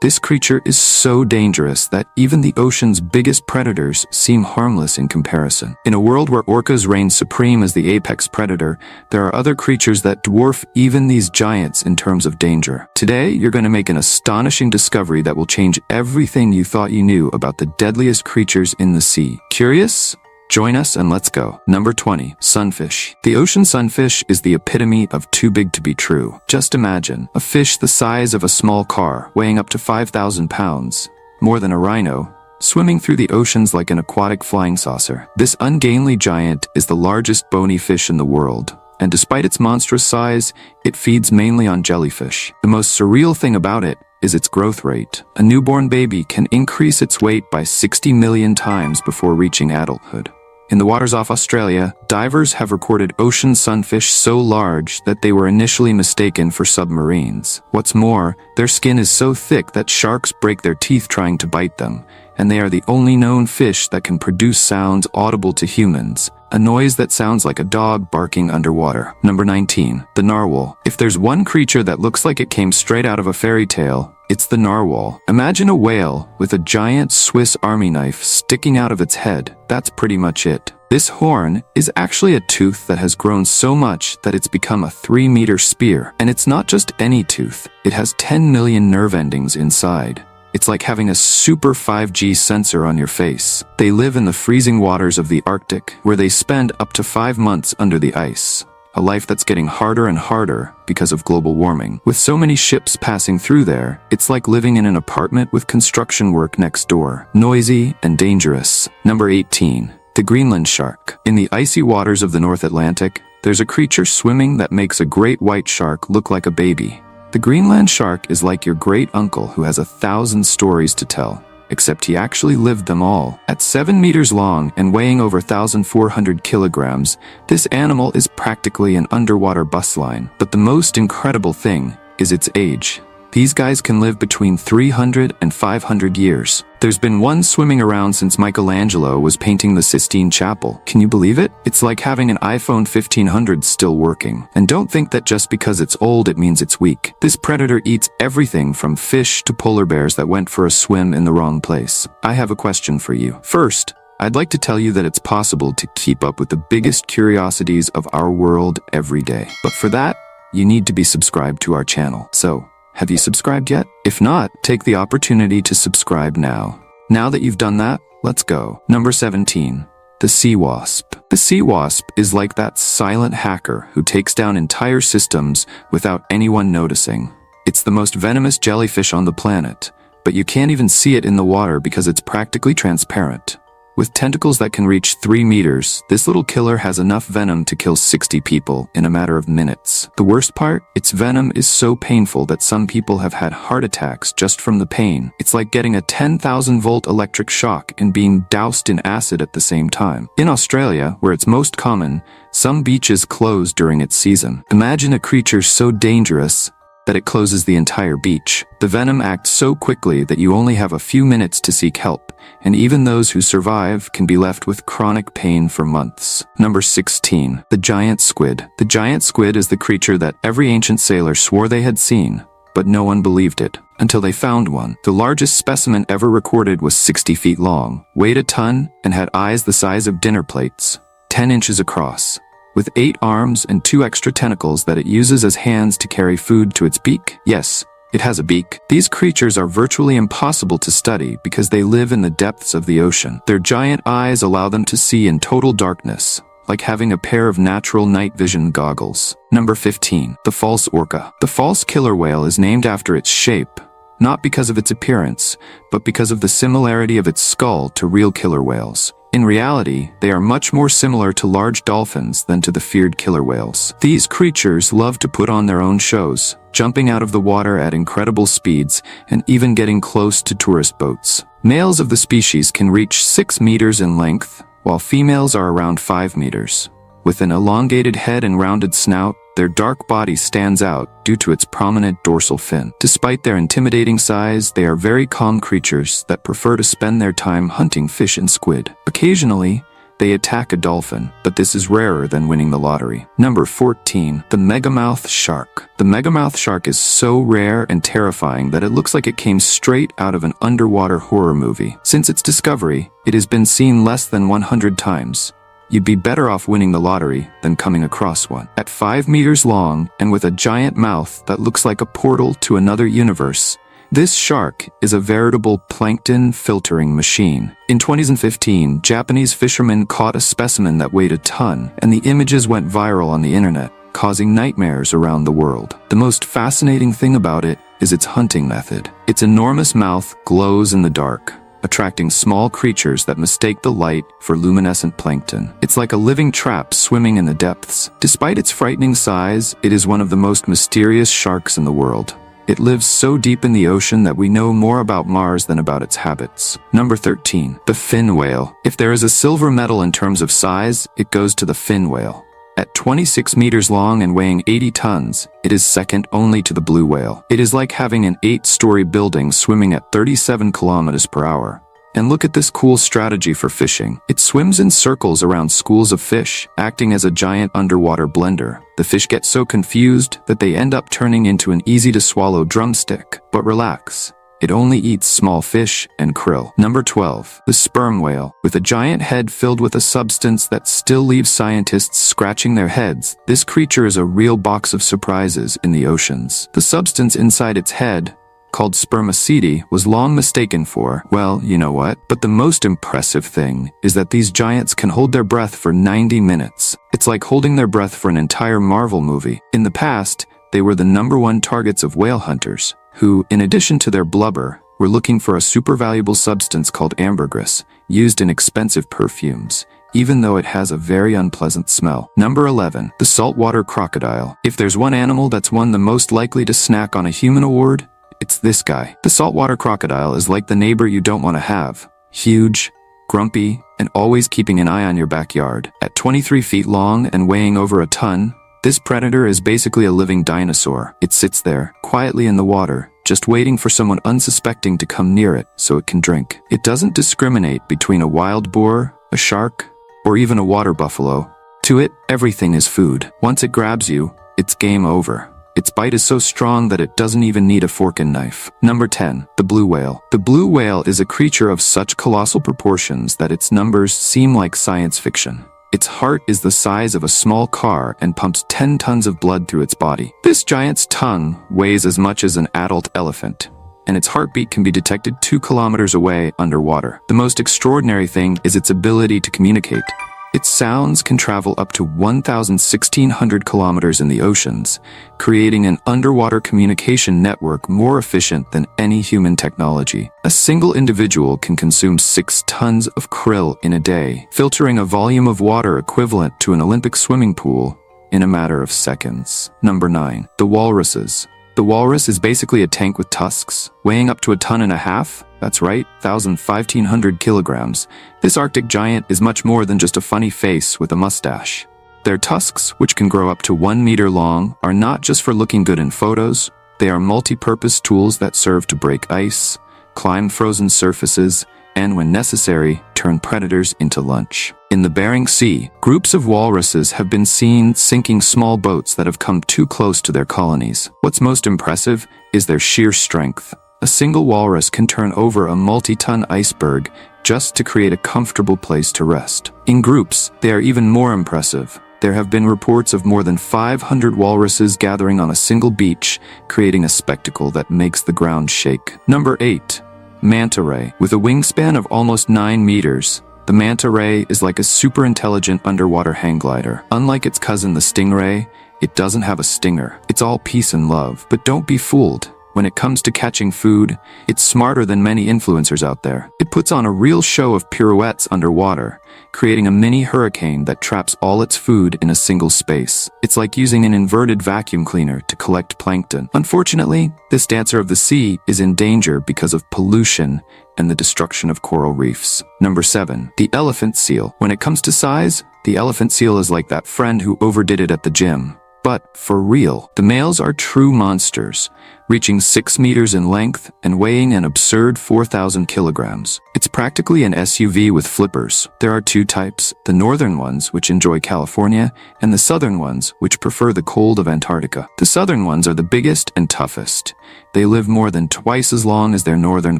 This creature is so dangerous that even the ocean's biggest predators seem harmless in comparison. In a world where orcas reign supreme as the apex predator, there are other creatures that dwarf even these giants in terms of danger. Today, you're going to make an astonishing discovery that will change everything you thought you knew about the deadliest creatures in the sea. Curious? Join us and let's go. Number 20. Sunfish. The ocean sunfish is the epitome of too big to be true. Just imagine, a fish the size of a small car, weighing up to 5,000 pounds, more than a rhino, swimming through the oceans like an aquatic flying saucer. This ungainly giant is the largest bony fish in the world, and despite its monstrous size, it feeds mainly on jellyfish. The most surreal thing about it is its growth rate. A newborn baby can increase its weight by 60 million times before reaching adulthood. In the waters off Australia, divers have recorded ocean sunfish so large that they were initially mistaken for submarines. What's more, their skin is so thick that sharks break their teeth trying to bite them, and they are the only known fish that can produce sounds audible to humans, a noise that sounds like a dog barking underwater. Number 19. The narwhal. If there's one creature that looks like it came straight out of a fairy tale, it's the narwhal. Imagine a whale with a giant Swiss Army knife sticking out of its head. That's pretty much it. This horn is actually a tooth that has grown so much that it's become a 3-meter spear. And it's not just any tooth. It has 10 million nerve endings inside. It's like having a super 5G sensor on your face. They live in the freezing waters of the Arctic, where they spend up to 5 months under the ice. A life that's getting harder and harder because of global warming. With so many ships passing through there, it's like living in an apartment with construction work next door. Noisy and dangerous. Number 18. The Greenland shark. In the icy waters of the North Atlantic, there's a creature swimming that makes a great white shark look like a baby. The Greenland shark is like your great uncle who has 1,000 stories to tell, except he actually lived them all. At 7 meters long and weighing over 1,400 kilograms, this animal is practically an underwater bus line. But the most incredible thing is its age. These guys can live between 300 and 500 years. There's been one swimming around since Michelangelo was painting the Sistine Chapel. Can you believe it? It's like having an iPhone 1500 still working. And don't think that just because it's old it means it's weak. This predator eats everything from fish to polar bears that went for a swim in the wrong place. I have a question for you. First, I'd like to tell you that it's possible to keep up with the biggest curiosities of our world every day. But for that, you need to be subscribed to our channel. So, have you subscribed yet? If not, take the opportunity to subscribe now. Now that you've done that, let's go. Number 17. The sea wasp. The sea wasp is like that silent hacker who takes down entire systems without anyone noticing. It's the most venomous jellyfish on the planet, but you can't even see it in the water because it's practically transparent. With tentacles that can reach 3 meters, this little killer has enough venom to kill 60 people in a matter of minutes. The worst part? Its venom is so painful that some people have had heart attacks just from the pain. It's like getting a 10,000-volt electric shock and being doused in acid at the same time. In Australia, where it's most common, some beaches close during its season. Imagine a creature so dangerous that it closes the entire beach. The venom acts so quickly that you only have a few minutes to seek help, and even those who survive can be left with chronic pain for months. Number 16. The giant squid. The giant squid is the creature that every ancient sailor swore they had seen, but no one believed it, until they found one. The largest specimen ever recorded was 60 feet long, weighed a ton, and had eyes the size of dinner plates, 10 inches across. With 8 arms and 2 extra tentacles that it uses as hands to carry food to its beak. Yes, it has a beak. These creatures are virtually impossible to study because they live in the depths of the ocean. Their giant eyes allow them to see in total darkness, like having a pair of natural night vision goggles. Number 15. The false orca. The false killer whale is named after its shape, not because of its appearance, but because of the similarity of its skull to real killer whales. In reality, they are much more similar to large dolphins than to the feared killer whales. These creatures love to put on their own shows, jumping out of the water at incredible speeds and even getting close to tourist boats. Males of the species can reach 6 meters in length, while females are around 5 meters. With an elongated head and rounded snout, their dark body stands out due to its prominent dorsal fin. Despite their intimidating size, they are very calm creatures that prefer to spend their time hunting fish and squid. Occasionally, they attack a dolphin, but this is rarer than winning the lottery. Number 14. The megamouth shark. The megamouth shark is so rare and terrifying that it looks like it came straight out of an underwater horror movie. Since its discovery, it has been seen less than 100 times. You'd be better off winning the lottery than coming across one. At 5 meters long and with a giant mouth that looks like a portal to another universe, this shark is a veritable plankton filtering machine. In 2015, Japanese fishermen caught a specimen that weighed a ton, and the images went viral on the internet, causing nightmares around the world. The most fascinating thing about it is its hunting method. Its enormous mouth glows in the dark, attracting small creatures that mistake the light for luminescent plankton. It's like a living trap swimming in the depths. Despite its frightening size, it is one of the most mysterious sharks in the world. It lives so deep in the ocean that we know more about Mars than about its habits. Number 13. The fin whale. If there is a silver medal in terms of size, it goes to the fin whale. At 26 meters long and weighing 80 tons, it is second only to the blue whale. It is like having an 8-story building swimming at 37 kilometers per hour. And look at this cool strategy for fishing. It swims in circles around schools of fish, acting as a giant underwater blender. The fish get so confused that they end up turning into an easy-to-swallow drumstick. But relax. It only eats small fish and krill. Number 12. The sperm whale. With a giant head filled with a substance that still leaves scientists scratching their heads, this creature is a real box of surprises in the oceans. The substance inside its head, called spermaceti, was long mistaken for, well, you know what? But the most impressive thing is that these giants can hold their breath for 90 minutes. It's like holding their breath for an entire Marvel movie. In the past, they were the #1 targets of whale hunters, who, in addition to their blubber, were looking for a super valuable substance called ambergris, used in expensive perfumes, even though it has a very unpleasant smell. Number 11. The saltwater crocodile. If there's one animal that's won the most likely to snack on a human award, it's this guy. The saltwater crocodile is like the neighbor you don't want to have. Huge, grumpy, and always keeping an eye on your backyard. At 23 feet long and weighing over a ton, this predator is basically a living dinosaur. It sits there, quietly in the water, just waiting for someone unsuspecting to come near it so it can drink. It doesn't discriminate between a wild boar, a shark, or even a water buffalo. To it, everything is food. Once it grabs you, it's game over. Its bite is so strong that it doesn't even need a fork and knife. Number 10. The blue whale. The blue whale is a creature of such colossal proportions that its numbers seem like science fiction. Its heart is the size of a small car and pumps 10 tons of blood through its body. This giant's tongue weighs as much as an adult elephant, and its heartbeat can be detected 2 kilometers away underwater. The most extraordinary thing is its ability to communicate. Its sounds can travel up to 1,600 kilometers in the oceans, creating an underwater communication network more efficient than any human technology. A single individual can consume 6 tons of krill in a day, filtering a volume of water equivalent to an Olympic swimming pool in a matter of seconds. Number 9. The walruses. The walrus is basically a tank with tusks, weighing up to 1.5 tons. That's right, 1,500 kilograms. This Arctic giant is much more than just a funny face with a mustache. Their tusks, which can grow up to 1 meter long, are not just for looking good in photos. They are multi-purpose tools that serve to break ice, climb frozen surfaces, and when necessary, turn predators into lunch. In the Bering Sea, groups of walruses have been seen sinking small boats that have come too close to their colonies. What's most impressive is their sheer strength. A single walrus can turn over a multi-ton iceberg just to create a comfortable place to rest. In groups, they are even more impressive. There have been reports of more than 500 walruses gathering on a single beach, creating a spectacle that makes the ground shake. Number 8. Manta ray. With a wingspan of almost 9 meters, the manta ray is like a super intelligent underwater hang glider. Unlike its cousin the stingray, it doesn't have a stinger. It's all peace and love. But don't be fooled. When it comes to catching food, it's smarter than many influencers out there. It puts on a real show of pirouettes underwater, creating a mini hurricane that traps all its food in a single space. It's like using an inverted vacuum cleaner to collect plankton. Unfortunately, this dancer of the sea is in danger because of pollution and the destruction of coral reefs. Number 7. The elephant seal. When it comes to size, the elephant seal is like that friend who overdid it at the gym. But, for real, the males are true monsters, reaching 6 meters in length and weighing an absurd 4,000 kilograms. It's practically an SUV with flippers. There are two types, the northern ones, which enjoy California, and the southern ones, which prefer the cold of Antarctica. The southern ones are the biggest and toughest. They live more than twice as long as their northern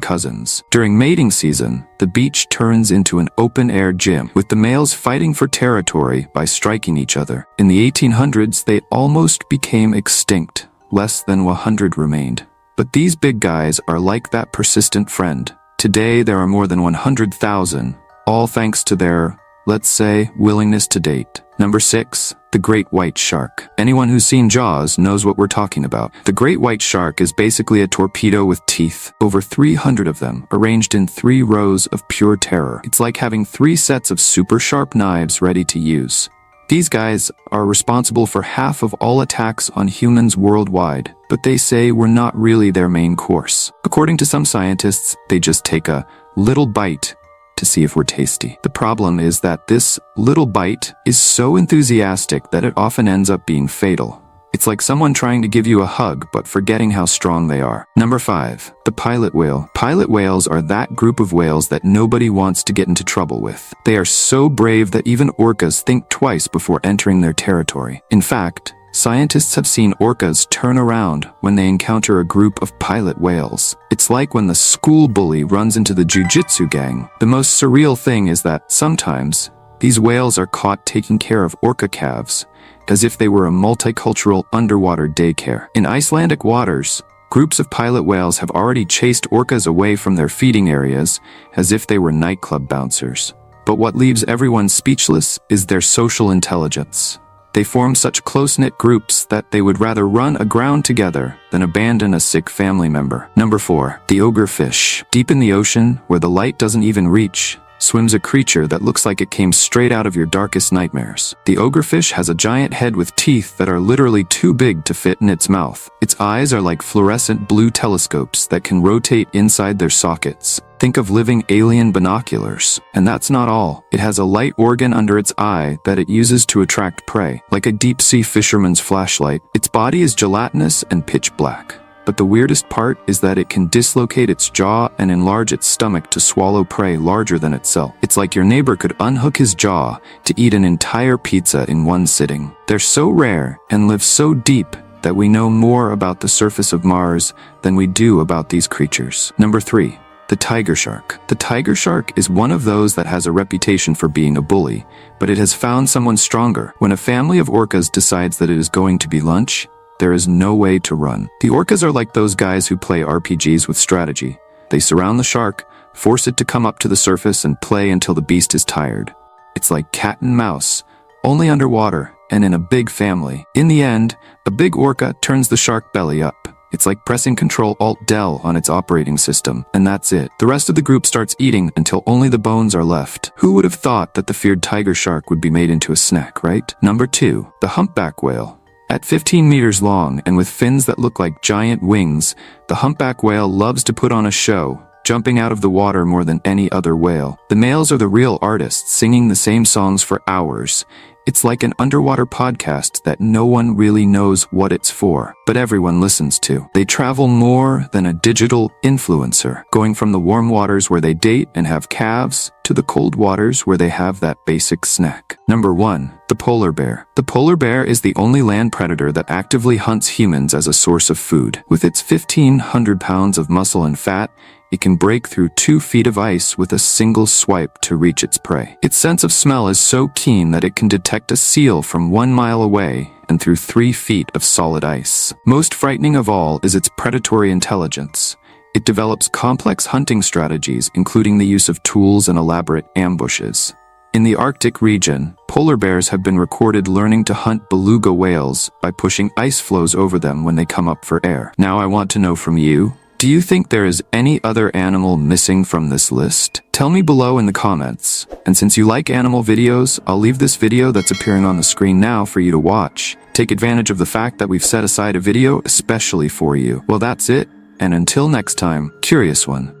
cousins. During mating season, the beach turns into an open-air gym, with the males fighting for territory by striking each other. In the 1800s, they almost became extinct. Less than 100 remained. But these big guys are like that persistent friend. Today, there are more than 100,000, all thanks to their, let's say, willingness to date. Number 6. The Great White Shark. Anyone who's seen Jaws knows what we're talking about. The Great White Shark is basically a torpedo with teeth, over 300 of them, arranged in 3 rows of pure terror. It's like having 3 sets of super sharp knives ready to use. These guys are responsible for half of all attacks on humans worldwide, but they say we're not really their main course. According to some scientists, they just take a little bite to see if we're tasty. The problem is that this little bite is so enthusiastic that it often ends up being fatal. It's like someone trying to give you a hug but forgetting how strong they are. Number 5. The pilot whale. Pilot whales are that group of whales that nobody wants to get into trouble with. They are so brave that even orcas think twice before entering their territory. In fact, scientists have seen orcas turn around when they encounter a group of pilot whales. It's like when the school bully runs into the jiu-jitsu gang. The most surreal thing is that sometimes these whales are caught taking care of orca calves, as if they were a multicultural underwater daycare. In Icelandic waters, groups of pilot whales have already chased orcas away from their feeding areas as if they were nightclub bouncers. But what leaves everyone speechless is their social intelligence. They form such close-knit groups that they would rather run aground together than abandon a sick family member. Number 4. The ogre fish. Deep in the ocean, where the light doesn't even reach, swims a creature that looks like it came straight out of your darkest nightmares. The ogrefish has a giant head with teeth that are literally too big to fit in its mouth. Its eyes are like fluorescent blue telescopes that can rotate inside their sockets. Think of living alien binoculars. And that's not all. It has a light organ under its eye that it uses to attract prey, like a deep-sea fisherman's flashlight. Its body is gelatinous and pitch black. But the weirdest part is that it can dislocate its jaw and enlarge its stomach to swallow prey larger than itself. It's like your neighbor could unhook his jaw to eat an entire pizza in one sitting. They're so rare and live so deep that we know more about the surface of Mars than we do about these creatures. Number 3. The tiger shark. The tiger shark is one of those that has a reputation for being a bully, but it has found someone stronger. When a family of orcas decides that it is going to be lunch, there is no way to run. The orcas are like those guys who play RPGs with strategy. They surround the shark, force it to come up to the surface, and play until the beast is tired. It's like cat and mouse, only underwater and in a big family. In the end, a big orca turns the shark belly up. It's like pressing Ctrl-Alt-Del on its operating system, and that's it. The rest of the group starts eating until only the bones are left. Who would have thought that the feared tiger shark would be made into a snack, right? Number 2. The humpback whale. At 15 meters long and with fins that look like giant wings, the humpback whale loves to put on a show, jumping out of the water more than any other whale. The males are the real artists, singing the same songs for hours. It's like an underwater podcast that no one really knows what it's for, but everyone listens to. They travel more than a digital influencer, going from the warm waters where they date and have calves to the cold waters where they have that basic snack. Number 1. The polar bear. The polar bear is the only land predator that actively hunts humans as a source of food. With its 1,500 pounds of muscle and fat, it can break through 2 feet of ice with a single swipe to reach its prey. Its sense of smell is so keen that it can detect a seal from 1 mile away and through 3 feet of solid ice. Most frightening of all is its predatory intelligence. It develops complex hunting strategies, including the use of tools and elaborate ambushes. In the Arctic region, polar bears have been recorded learning to hunt beluga whales by pushing ice floes over them when they come up for air. Now I want to know from you, do you think there is any other animal missing from this list? Tell me below in the comments. And since you like animal videos, I'll leave this video that's appearing on the screen now for you to watch. Take advantage of the fact that we've set aside a video especially for you. Well, that's it, and until next time, Curious One.